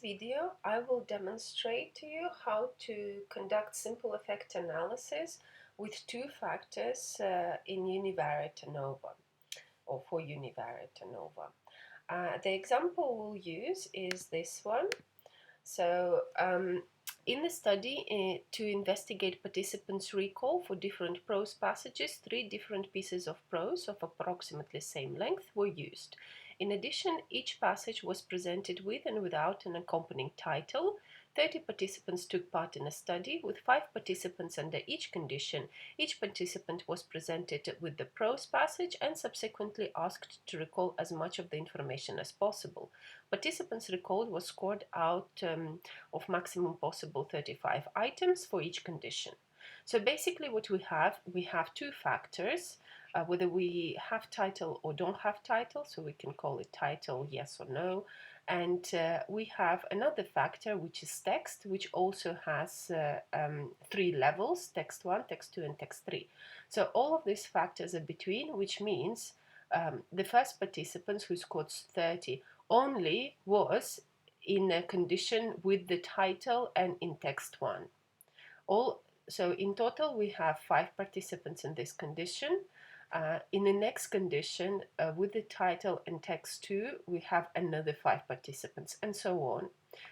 video, I will demonstrate to you how to conduct simple effect analysis with two factors in Univariate ANOVA, or for Univariate ANOVA. The example we'll use is this one. So, in the study, to investigate participants' recall for different prose passages, 3 different pieces of prose of approximately same length were used. In addition, each passage was presented with and without an accompanying title. 30 participants took part in a study with 5 participants under each condition. Each participant was presented with the prose passage and subsequently asked to recall as much of the information as possible. Participants recalled was scored out of maximum possible 35 items for each condition. So basically what we have two factors, whether we have title or don't have title, so we can call it title, yes or no. And we have another factor, which is text, which also has 3 levels, text 1, text 2, and text 3. So all of these factors are between, which means the first participant who scored 30 only was in a condition with the title and in text 1. So in total we have 5 participants in this condition. In the next condition, with the title and text 2, we have another 5 participants, and so on.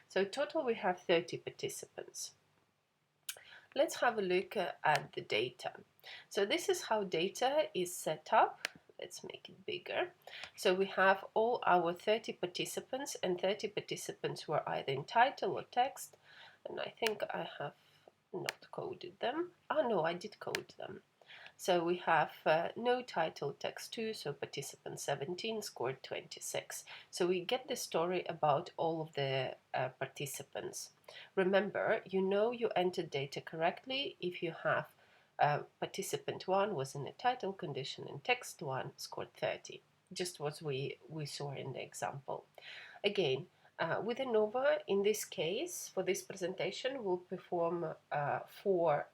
So total we have 30 participants. Let's have a look at the data. So this is how data is set up. Let's make it bigger. So we have all our 30 participants, and 30 participants were either in title or text, and I think I have not coded them. Oh no, I did code them. So we have no title, text 2, so participant 17 scored 26. So we get the story about all of the participants. Remember, you know you entered data correctly if you have participant 1 was in a title condition and text 1 scored 30, just what we saw in the example. Again, with ANOVA, in this case, for this presentation, we'll perform 4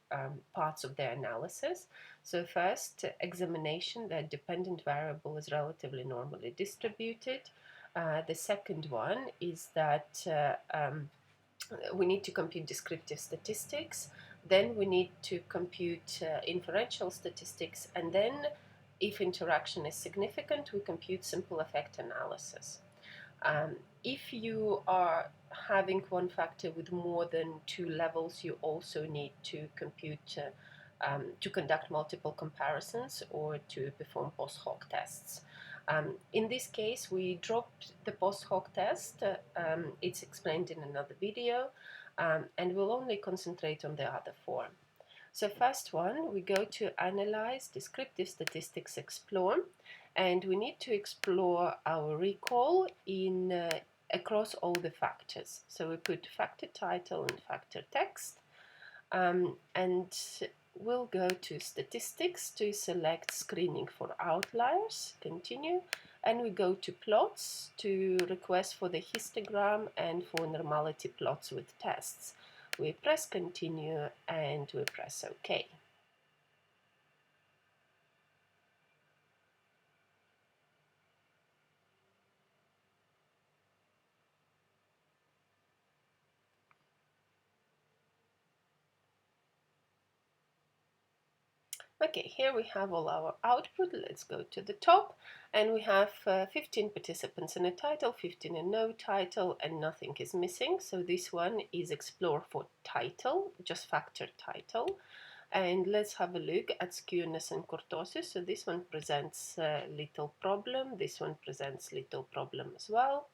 parts of the analysis. So first, examination that dependent variable is relatively normally distributed. The second one is that we need to compute descriptive statistics. Then we need to compute inferential statistics. And then, if interaction is significant, we compute simple effect analysis. If you are having one factor with more than 2 levels, you also need to compute, to conduct multiple comparisons or to perform post hoc tests. In this case, we dropped the post hoc test. It's explained in another video, and we'll only concentrate on the other 4. So first one, we go to Analyze, Descriptive Statistics, Explore, and we need to explore our recall in across all the factors. So we put factor title and factor text, and we'll go to Statistics to select Screening for Outliers, continue, and we go to Plots to request for the histogram and for normality plots with tests. We press continue and we press OK. Okay, here we have all our output. Let's go to the top, and we have 15 participants in a title, 15 in no title, and nothing is missing. So this one is Explore for title, just factor title. And let's have a look at Skewness and Kurtosis. So this one presents little problem, this one presents little problem as well.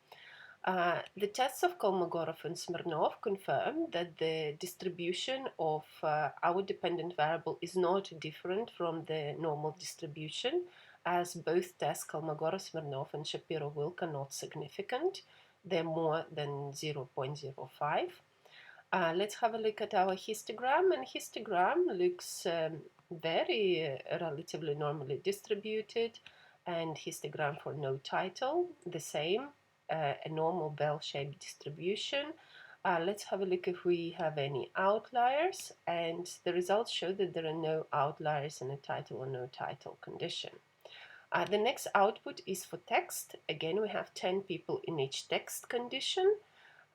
The tests of Kolmogorov and Smirnov confirm that the distribution of our dependent variable is not different from the normal distribution, as both tests, Kolmogorov, Smirnov, and Shapiro-Wilk, are not significant. They're more than 0.05. Let's have a look at our histogram, and histogram looks very relatively normally distributed, and histogram for no title, the same. A normal bell-shaped distribution. Let's have a look if we have any outliers, and the results show that there are no outliers in a title or no title condition. The next output is for text. Again, we have 10 people in each text condition.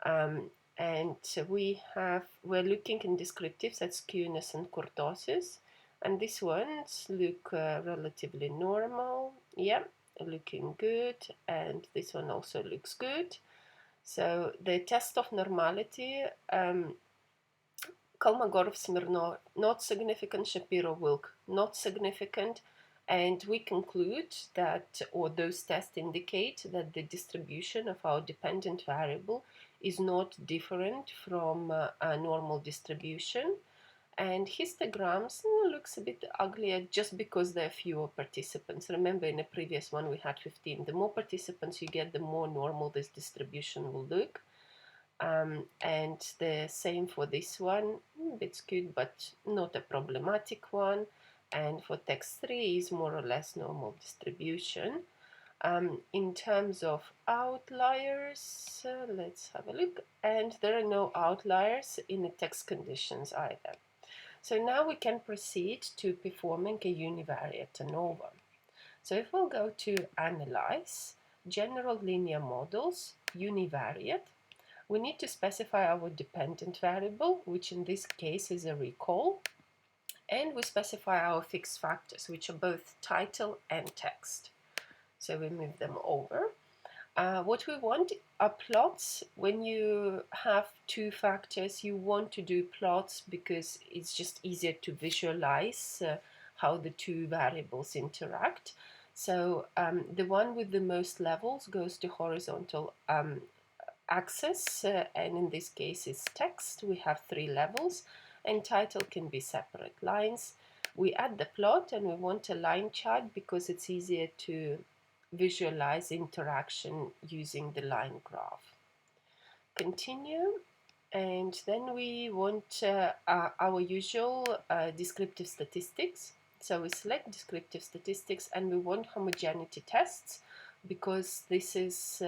And we're looking in descriptives at skewness and kurtosis, and these ones look relatively normal. Yeah, looking good, and this one also looks good. So the test of normality, Kolmogorov-Smirnov not significant, Shapiro-Wilk not significant, and we conclude that, or those tests indicate that the distribution of our dependent variable is not different from a normal distribution. And histograms looks a bit uglier just because there are fewer participants. Remember, in the previous one we had 15. The more participants you get, the more normal this distribution will look. And the same for this one, a bit skewed but not a problematic one. And for text 3 is more or less normal distribution. In terms of outliers, let's have a look. And there are no outliers in the text conditions either. So now we can proceed to performing a univariate ANOVA. So if we'll go to Analyze, General Linear Models, Univariate, we need to specify our dependent variable, which in this case is a recall, and we specify our fixed factors, which are both title and text. So we move them over. What we want are plots. When you have two factors, you want to do plots because it's just easier to visualize how the two variables interact. So the one with the most levels goes to horizontal axis, and in this case it's text. We have 3 levels, and title can be separate lines. We add the plot, and we want a line chart because it's easier to visualize interaction using the line graph. Continue, and then we want our usual descriptive statistics. So we select descriptive statistics, and we want homogeneity tests because this is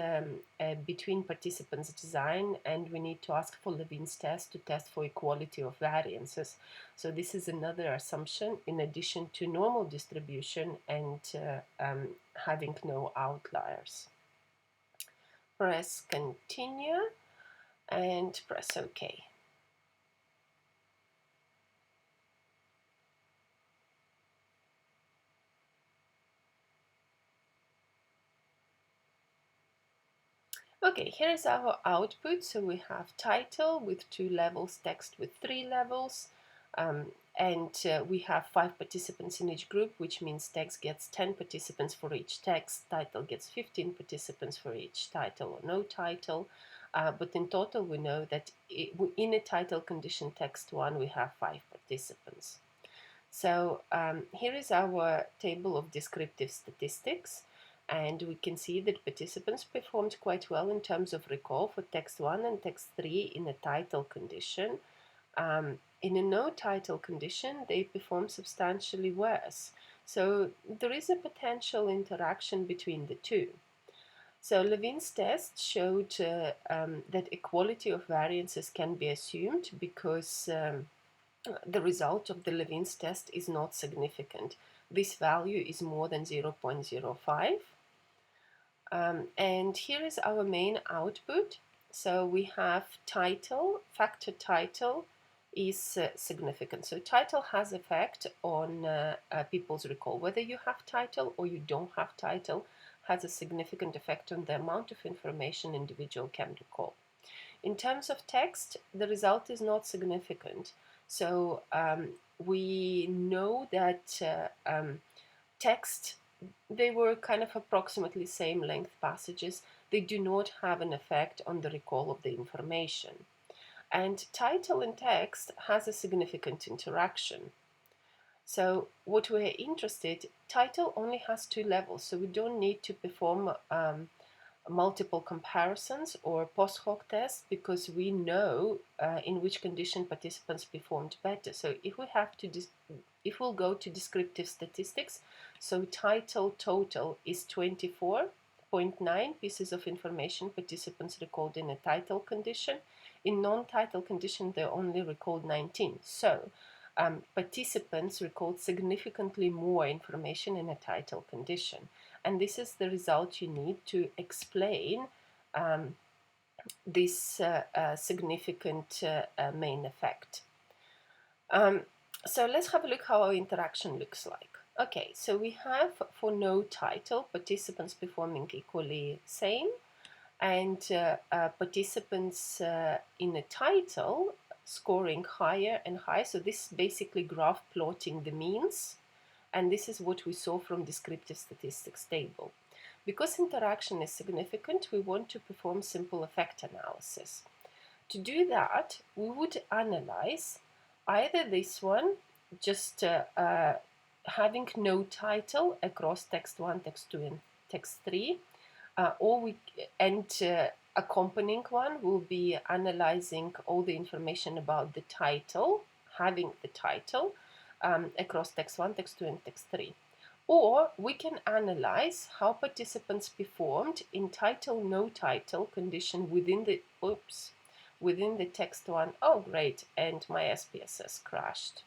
between participants design, and we need to ask for Levin's test to test for equality of variances. So this is another assumption in addition to normal distribution and having no outliers. Press continue and press OK. Okay, here is our output. So we have title with 2 levels, text with 3 levels, and we have 5 participants in each group, which means text gets 10 participants for each text, title gets 15 participants for each title or no title. But in total, we know that in a title condition text 1, we have 5 participants. So here is our table of descriptive statistics. And we can see that participants performed quite well in terms of recall for text 1 and text 3 in a title condition. In a no title condition, they perform substantially worse. So there is a potential interaction between the two. So Levin's test showed that equality of variances can be assumed because the result of the Levin's test is not significant. This value is more than 0.05. And here is our main output. So we have title, factor title is significant. So title has effect on people's recall. Whether you have title or you don't have title has a significant effect on the amount of information individual can recall. In terms of text, the result is not significant. So we know that text, they were kind of approximately same length passages. They do not have an effect on the recall of the information. And title and text has a significant interaction. So what we're interested, title only has 2 levels, so we don't need to perform multiple comparisons or post hoc tests because we know in which condition participants performed better. So if we have to if we'll go to descriptive statistics, so title total is 24.9 pieces of information participants recalled in a title condition. In non-title condition, they only recalled 19. So participants recalled significantly more information in a title condition. And this is the result you need to explain this significant main effect. So let's have a look how our interaction looks like. Okay, so we have for no title participants performing equally same, and participants in a title scoring higher and higher. So this is basically graph plotting the means, and this is what we saw from descriptive statistics table. Because interaction is significant, we want to perform simple effect analysis. To do that, we would analyze either this one, just having no title across text 1, text 2, and text 3, accompanying one will be analyzing all the information about the title, having the title across text 1, text 2, and text 3. Or we can analyze how participants performed in title, no title condition within the text 1. Oh, great, and my SPSS crashed.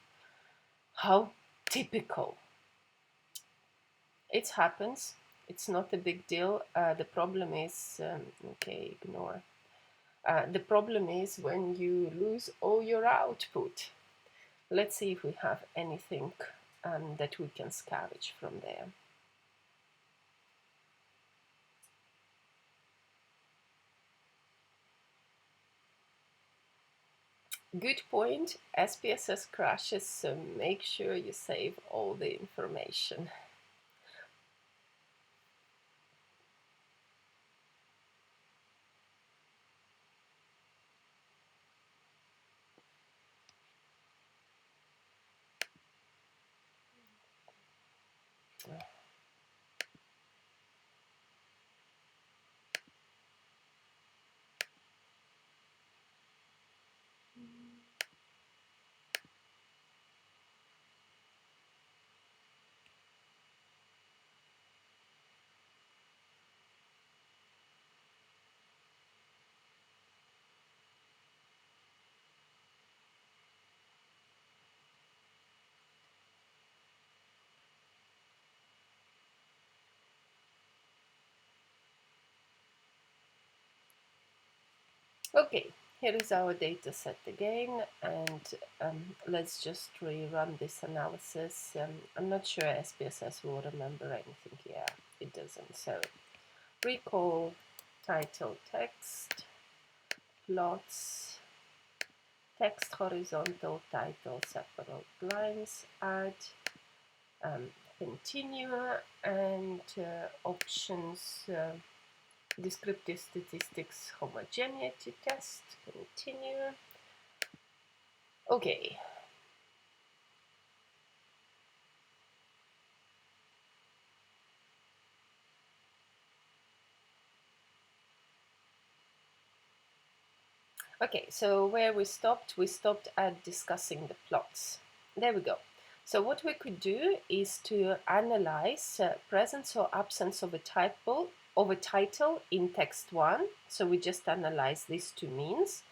How typical. It happens. It's not a big deal. The problem is, okay, ignore. The problem is when you lose all your output. Let's see if we have anything that we can scavenge from there. Good point. SPSS crashes, so make sure you save all the information. Okay, here is our data set again, and let's just rerun this analysis. I'm not sure SPSS will remember anything here. It doesn't. So recall, title, text, plots, text horizontal, title separate lines, add, continue, and options. Descriptive statistics homogeneity test, continue. Okay. Okay, so where we stopped at discussing the plots. There we go. So what we could do is to analyze presence or absence of a title in text 1. So we just analyze these two means.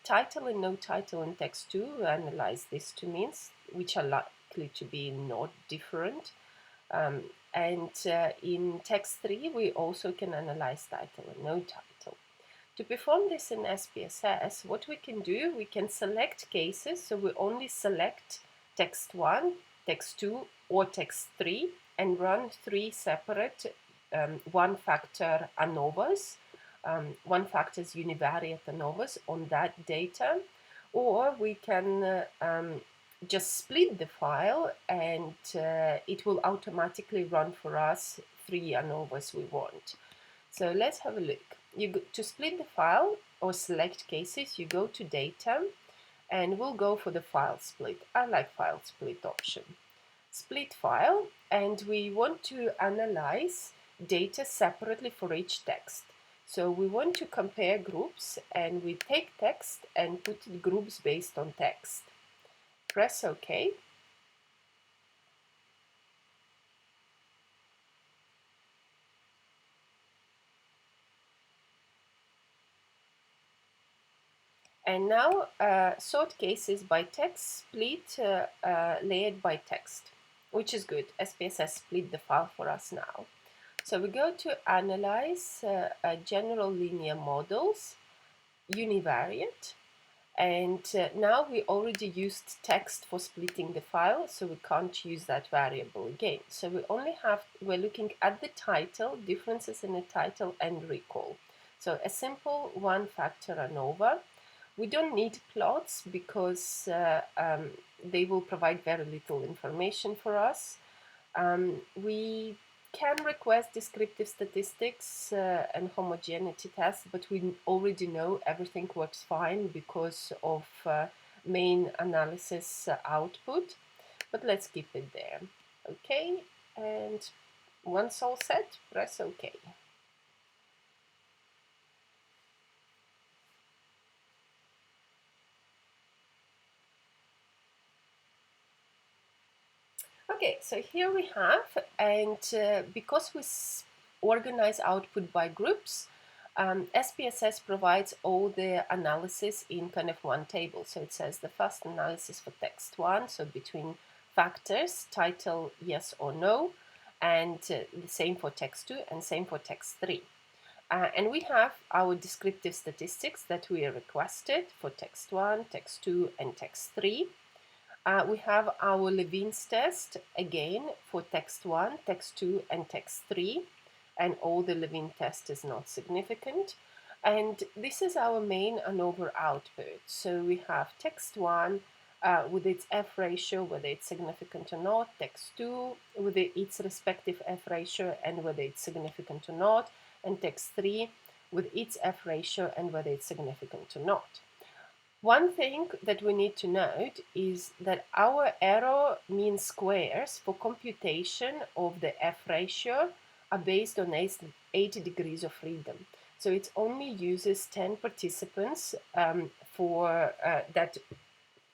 Title and no title in text 2, we analyze these two means, which are likely to be not different. And in text 3, we also can analyze title and no title. To perform this in SPSS, what we can do, we can select cases. So we only select text 1, text 2, or text 3 and run 3 separate one-factor ANOVAs, one-factors univariate ANOVAs on that data. Or we can just split the file and it will automatically run for us 3 ANOVAs we want. So let's have a look. To split the file or select cases, you go to data and we'll go for the file split. I like file split option. Split file, and we want to analyze data separately for each text. So we want to compare groups, and we take text and put it groups based on text. Press OK. And now sort cases by text, split layered by text, which is good. SPSS split the file for us now. So we go to Analyze General Linear Models, Univariate. And now we already used text for splitting the file, so we can't use that variable again. So we're looking at the title, differences in the title, and recall. So a simple one-factor ANOVA. We don't need plots because they will provide very little information for us. We can request descriptive statistics and homogeneity tests, but we already know everything works fine because of main analysis output. But let's keep it there. Okay, and once all set, press OK. Okay, so here we have, and because we organize output by groups, SPSS provides all the analysis in kind of one table. So it says the first analysis for text 1, so between factors, title yes or no, and the same for text 2 and same for text 3. And we have our descriptive statistics that we requested for text 1, text 2, and text 3. We have our Levine's test again for text 1, text 2, and text 3, and all the Levine test is not significant. And this is our main ANOVA output. So we have text 1 with its F ratio, whether it's significant or not, text 2 with its respective F ratio and whether it's significant or not, and text 3 with its F ratio and whether it's significant or not. One thing that we need to note is that our error mean squares for computation of the F ratio are based on 80 degrees of freedom. So it only uses 10 participants for that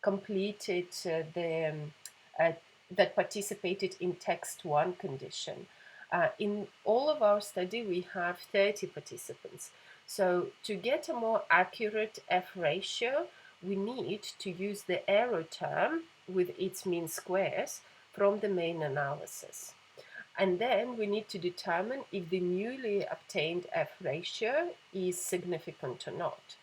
completed that participated in text 1 condition. In all of our study, we have 30 participants. So to get a more accurate F ratio, we need to use the error term with its mean squares from the main analysis. And then we need to determine if the newly obtained F ratio is significant or not.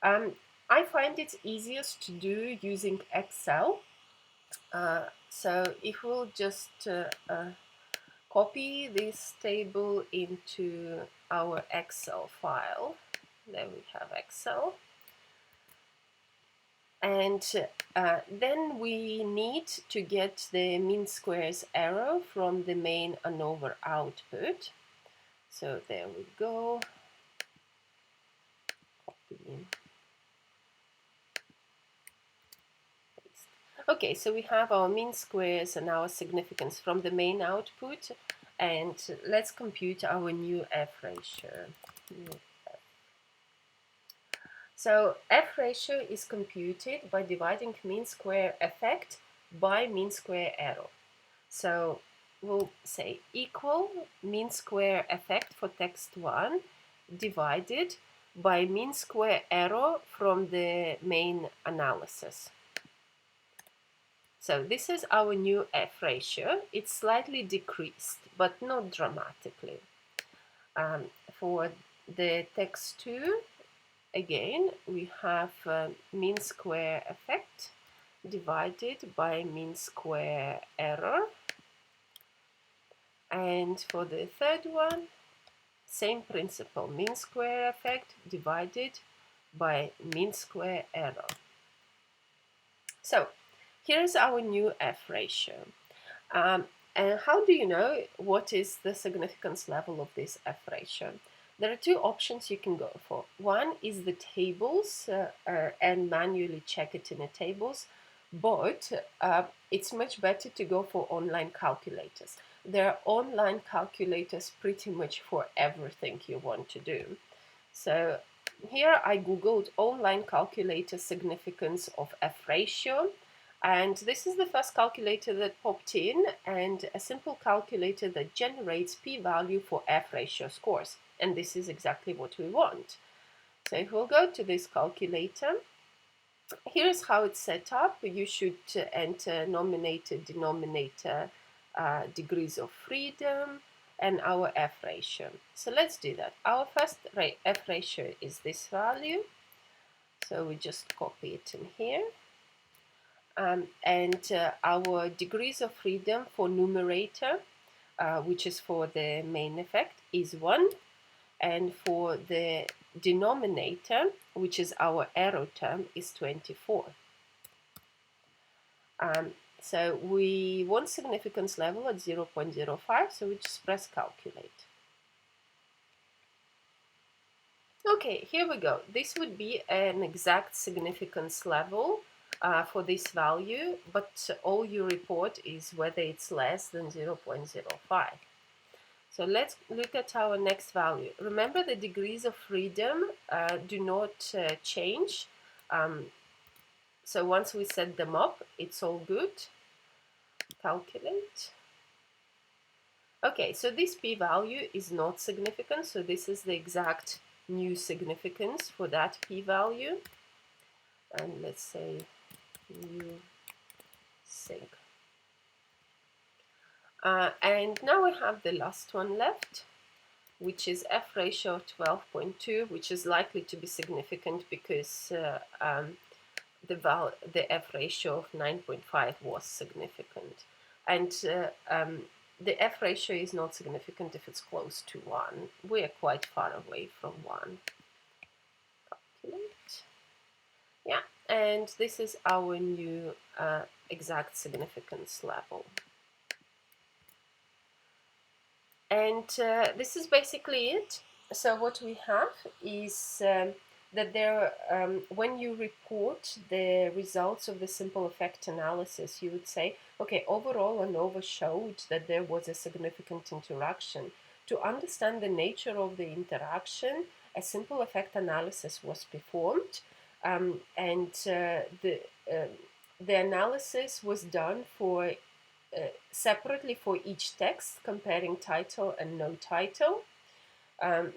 I find it easiest to do using Excel. So if we'll just copy this table into our Excel file, there we have Excel. And then we need to get the mean squares error from the main ANOVA output. So there we go. Copy. Okay, so we have our mean squares and our significance from the main output. And let's compute our new F ratio. So F ratio is computed by dividing mean square effect by mean square error. So we'll say equal mean square effect for text 1 divided by mean square error from the main analysis. So this is our new F ratio. It's slightly decreased, but not dramatically. For the text 2, again, we have mean square effect divided by mean square error. And for the third one, same principle, mean square effect divided by mean square error. So here's our new F ratio. And how do you know what is the significance level of this F ratio? There are two options you can go for. One is the tables and manually check it in the tables, but it's much better to go for online calculators. There are online calculators pretty much for everything you want to do. So here I googled online calculator significance of F ratio. And this is the first calculator that popped in, and a simple calculator that generates p-value for F ratio scores. And this is exactly what we want. So if we'll go to this calculator, here's how it's set up. You should enter nominator, denominator, degrees of freedom, and our F ratio. So let's do that. Our first F ratio is this value. So we just copy it in here. And our degrees of freedom for numerator, which is for the main effect, is 1. And for the denominator, which is our error term, is 24. So we want significance level at 0.05, so we just press calculate. Okay, here we go. This would be an exact significance level for this value, but all you report is whether it's less than 0.05. So let's look at our next value. Remember, the degrees of freedom do not change. So once we set them up, it's all good. Calculate. Okay, so this p-value is not significant, so this is the exact new significance for that p-value. And let's say new sig. And now we have the last one left, which is F ratio of 12.2, which is likely to be significant because the F ratio of 9.5 was significant. And the F ratio is not significant if it's close to 1. We are quite far away from 1. Calculate. Yeah, and this is our new exact significance level. And this is basically it. So what we have is that there, when you report the results of the simple effect analysis, you would say, okay, overall ANOVA showed that there was a significant interaction. To understand the nature of the interaction, a simple effect analysis was performed, and the analysis was done for separately for each text, comparing title and no title. For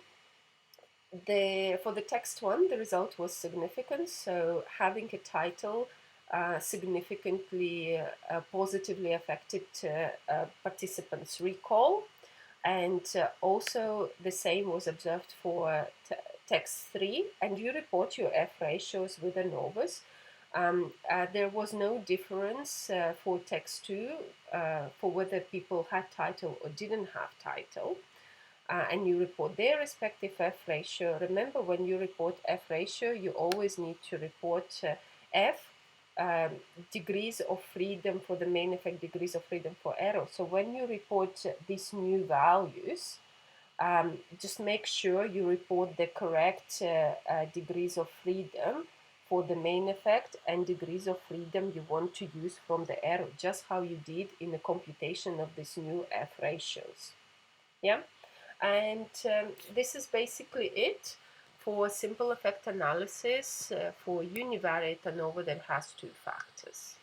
the text one, the result was significant, so having a title significantly positively affected participants' recall, and also the same was observed for text 3, and you report your F ratios with ANOVAs. There was no difference for text 2 for whether people had title or didn't have title. And you report their respective F ratio. Remember, when you report F ratio, you always need to report F degrees of freedom for the main effect, degrees of freedom for error. So when you report these new values, just make sure you report the correct degrees of freedom for the main effect and degrees of freedom you want to use from the error, just how you did in the computation of these new F ratios. Yeah, and this is basically it for simple effect analysis for univariate ANOVA that has 2 factors.